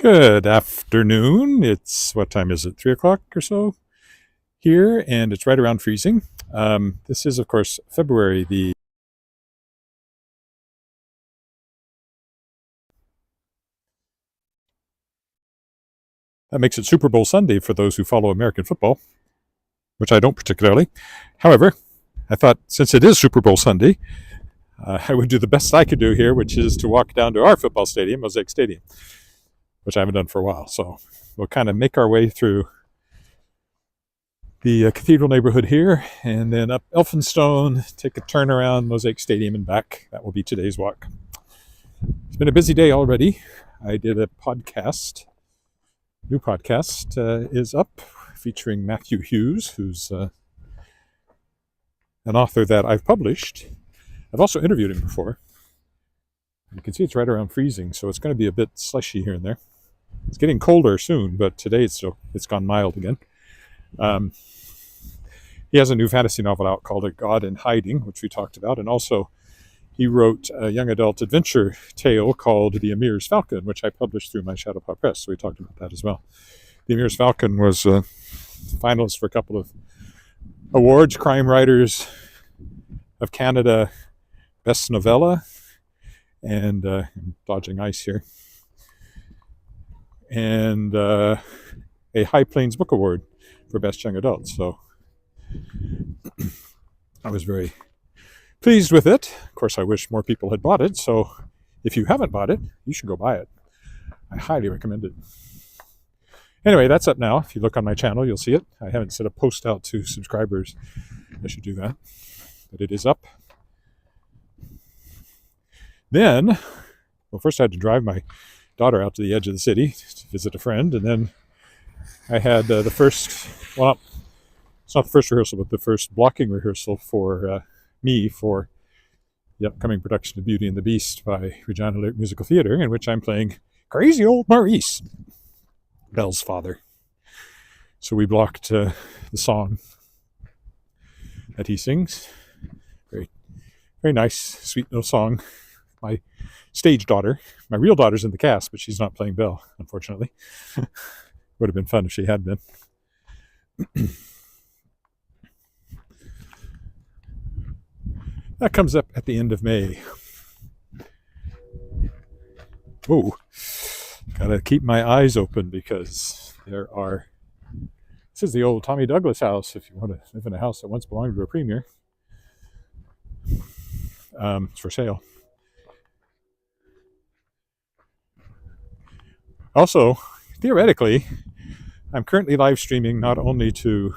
Good afternoon. What time is it? 3 o'clock or so here, and it's right around freezing. This is, of course, February. That makes it Super Bowl Sunday for those who follow American football, which I don't particularly. However, I thought since it is Super Bowl Sunday, I would do the best I could do here, which is to walk down to our football stadium, Mosaic Stadium, which I haven't done for a while. So we'll kind of make our way through the cathedral neighborhood here, and then up Elphinstone, take a turn around Mosaic Stadium and back. That will be today's walk. It's been a busy day already. I did a podcast. New podcast is up featuring Matthew Hughes, who's an author that I've published. I've also interviewed him before. You can see it's right around freezing, so it's going to be a bit slushy here and there. It's getting colder soon, but today it's gone mild again. He has a new fantasy novel out called A God in Hiding, which we talked about, and also he wrote a young adult adventure tale called The Emir's Falcon, which I published through my Shadowpaw Press, so we talked about that as well. The Emir's Falcon was a finalist for a couple of awards, Crime Writers of Canada Best Novella, and I'm dodging ice here, and a High Plains Book Award for Best Young Adult. So I was very pleased with it. Of course, I wish more people had bought it. So if you haven't bought it, you should go buy it. I highly recommend it. Anyway, that's up now. If you look on my channel, you'll see it. I haven't sent a post out to subscribers. I should do that. But it is up. Then, well, first I had to drive my daughter out to the edge of the city to visit a friend. And then I had the first, well, it's not the first rehearsal, but the first blocking rehearsal for me for the upcoming production of Beauty and the Beast by Regina Lyric Musical Theatre, in which I'm playing crazy old Maurice, Belle's father. So we blocked the song that he sings. Very, very nice, sweet little song. My stage daughter, my real daughter's in the cast, but she's not playing Belle, unfortunately. Would have been fun if she had been. That comes up at the end of May. Oh, gotta keep my eyes open because this is the old Tommy Douglas house if you want to live in a house that once belonged to a premier. It's for sale. Also, theoretically, I'm currently live streaming not only to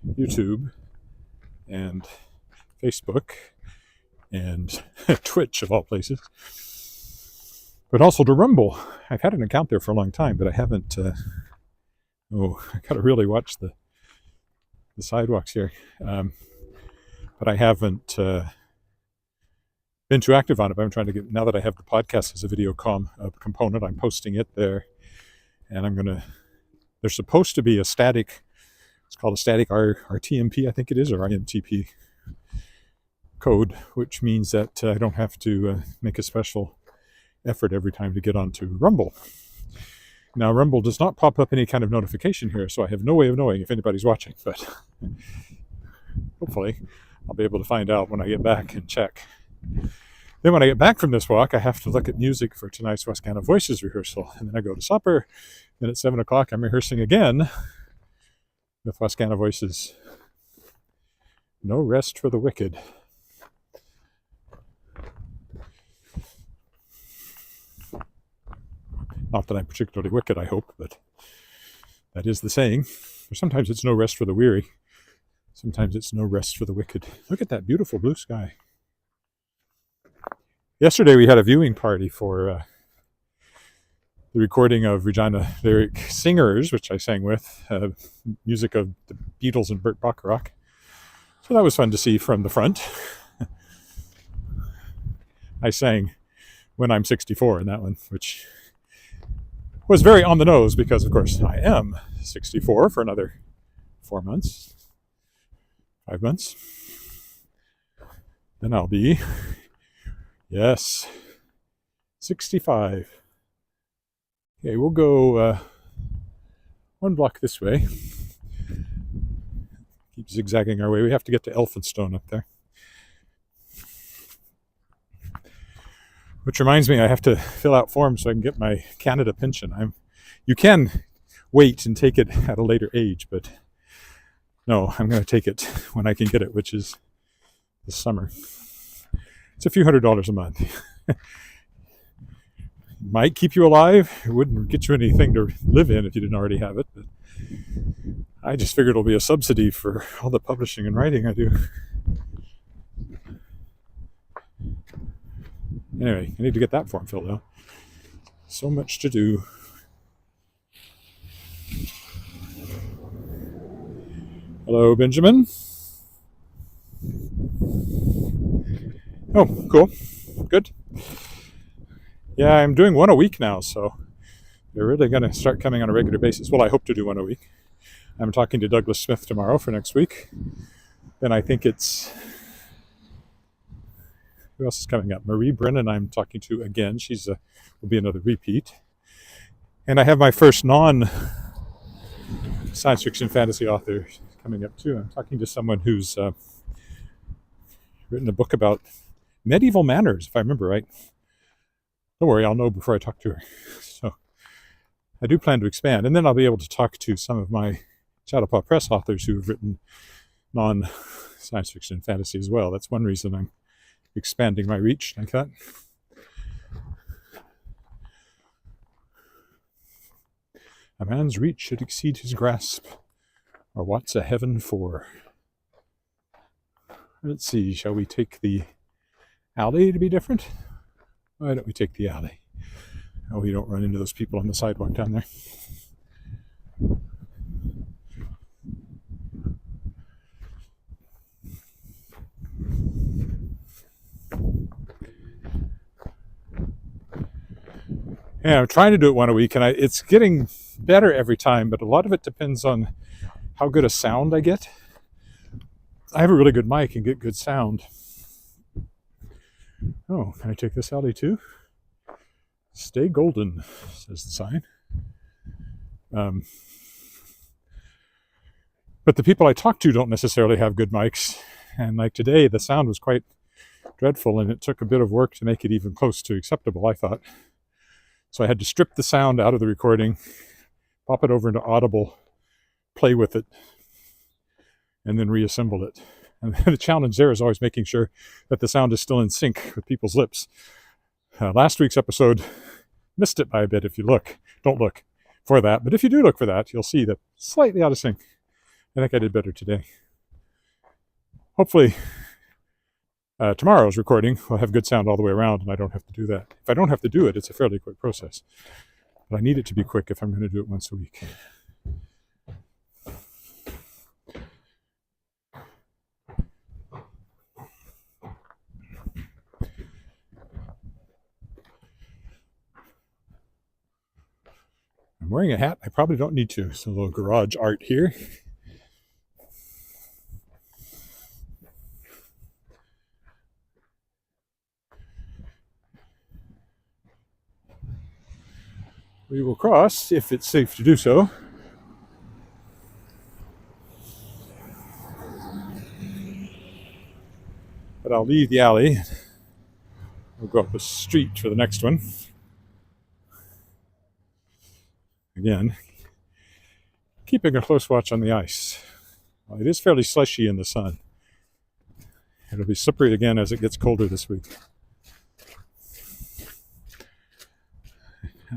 YouTube and Facebook and Twitch, of all places, but also to Rumble. I've had an account there for a long time, but I haven't. I gotta really watch the sidewalks here. But I haven't been too active on it. But I'm trying to get, now that I have the podcast as a video component, I'm posting it there, and there's supposed to be a static. It's called a static RTMP, I think it is, or IMTP code, which means that I don't have to make a special effort every time to get onto Rumble. Now, Rumble does not pop up any kind of notification here, so I have no way of knowing if anybody's watching, but hopefully I'll be able to find out when I get back and check. Then when I get back from this walk, I have to look at music for tonight's Wascana Voices rehearsal, and then I go to supper. Then at 7 o'clock, I'm rehearsing again with Wascana Voices. No rest for the wicked. Not that I'm particularly wicked, I hope, but that is the saying. Or sometimes it's no rest for the weary. Sometimes it's no rest for the wicked. Look at that beautiful blue sky. Yesterday we had a viewing party for the recording of Regina Lyric Singers, which I sang with, music of the Beatles and Burt Bacharach. So that was fun to see from the front. I sang When I'm 64 in that one, which was very on the nose because, of course, I am 64 for another 5 months. Then I'll be, yes, 65. Okay, we'll go one block this way. Keep zigzagging our way. We have to get to Elphinstone up there. Which reminds me, I have to fill out forms so I can get my Canada pension. You can wait and take it at a later age, but no, I'm going to take it when I can get it, which is this summer. It's a few $100s a month. It might keep you alive. It wouldn't get you anything to live in if you didn't already have it. But I just figured it'll be a subsidy for all the publishing and writing I do. Anyway, I need to get that form filled out. So much to do. Hello, Benjamin. Oh, cool. Good. Yeah, I'm doing one a week now, so they're really going to start coming on a regular basis. Well, I hope to do one a week. I'm talking to Douglas Smith tomorrow for next week. Then I think it's... Who else is coming up? Marie Brennan I'm talking to again. She's will be another repeat. And I have my first non-science fiction fantasy author coming up too. I'm talking to someone who's written a book about medieval manners, if I remember right. Don't worry, I'll know before I talk to her. So I do plan to expand. And then I'll be able to talk to some of my Chautauqua Press authors who have written non-science fiction fantasy as well. That's one reason I'm expanding my reach like that. A man's reach should exceed his grasp, or what's a heaven for? Let's see, shall we take the alley to be different? Why don't we take the alley? Oh, we don't run into those people on the sidewalk down there. Yeah, I'm trying to do it one a week, and it's getting better every time, but a lot of it depends on how good a sound I get. I have a really good mic and get good sound. Oh, can I take this alley too? Stay golden, says the sign. But the people I talk to don't necessarily have good mics, and like today, the sound was quite dreadful, and it took a bit of work to make it even close to acceptable, I thought. So I had to strip the sound out of the recording, pop it over into Audible, play with it, and then reassemble it. And the challenge there is always making sure that the sound is still in sync with people's lips. Last week's episode missed it by a bit if you look. Don't look for that, but if you do look for that, you'll see that slightly out of sync. I think I did better today. Hopefully, tomorrow's recording will have good sound all the way around, and I don't have to do that. If I don't have to do it, it's a fairly quick process. But I need it to be quick if I'm going to do it once a week. I'm wearing a hat. I probably don't need to. So a little garage art here. We will cross, if it's safe to do so. But I'll leave the alley. We'll go up the street for the next one. Again, keeping a close watch on the ice. Well, it is fairly slushy in the sun. It'll be slippery again as it gets colder this week.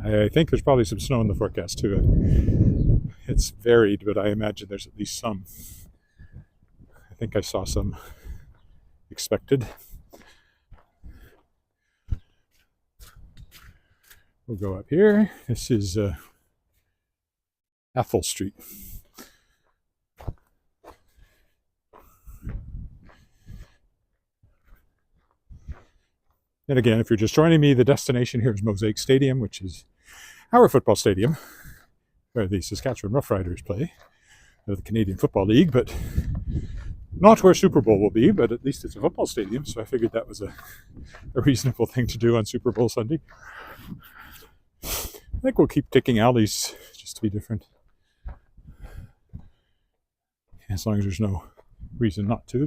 I think there's probably some snow in the forecast too. It's varied, but I imagine there's at least some. I think I saw some expected. We'll go up here. This is Ethel Street. And again, if you're just joining me, the destination here is Mosaic Stadium, which is our football stadium, where the Saskatchewan Roughriders play, of the Canadian Football League, but not where Super Bowl will be, but at least it's a football stadium, so I figured that was a reasonable thing to do on Super Bowl Sunday. think we'll keep taking alleys just to be different. As long as there's no reason not to.